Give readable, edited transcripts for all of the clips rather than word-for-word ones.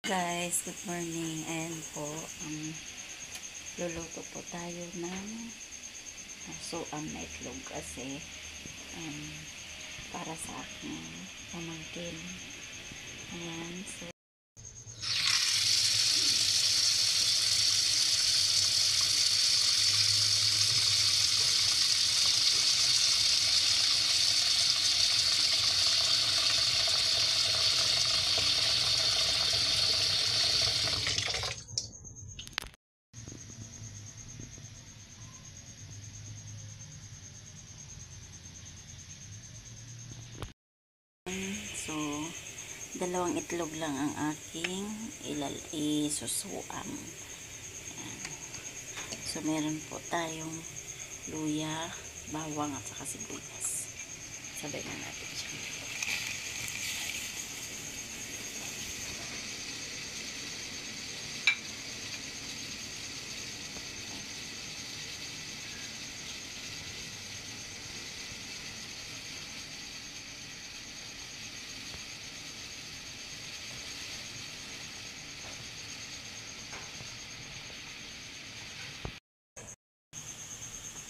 Guys, good morning. Ayan po, luluto po tayo ng suam na itlog kasi para sa aking pamangkin. Ayan, so dalawang itlog lang ang aking isusuam. Ayan. So, meron po tayong luya, bawang at saka sibuyas. Sabay na natin siya.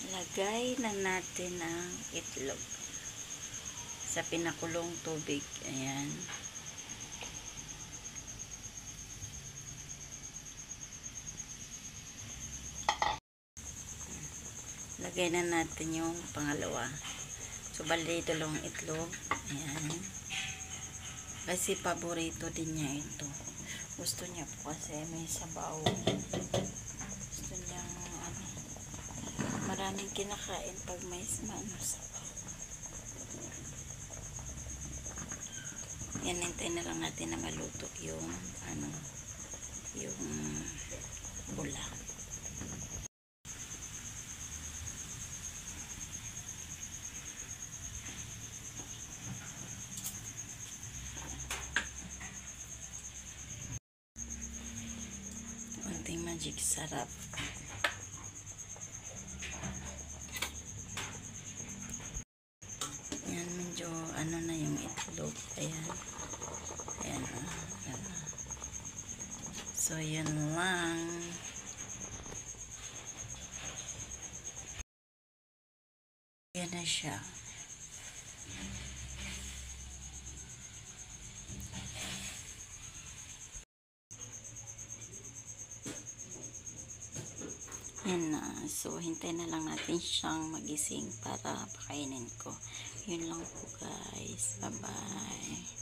Lagay na natin ang itlog sa pinakulong tubig. Ayan. Lagay na natin yung pangalawa. So, bali ito lang itlog. Ayan. Kasi paborito din niya ito. Gusto niya po kasi may sabaw. Gusto niya maraming kinakain pag may sabaw. Yan, hintay na lang natin na maluto yung yung bula. Konting magic sarap. Yan, medyo na yung itlog. Ayan. Ayan. So, yan lang. Yan na siya. Yan na. So, hintay na lang natin siyang magising para pakainin ko. Yun lang po guys. Bye-bye.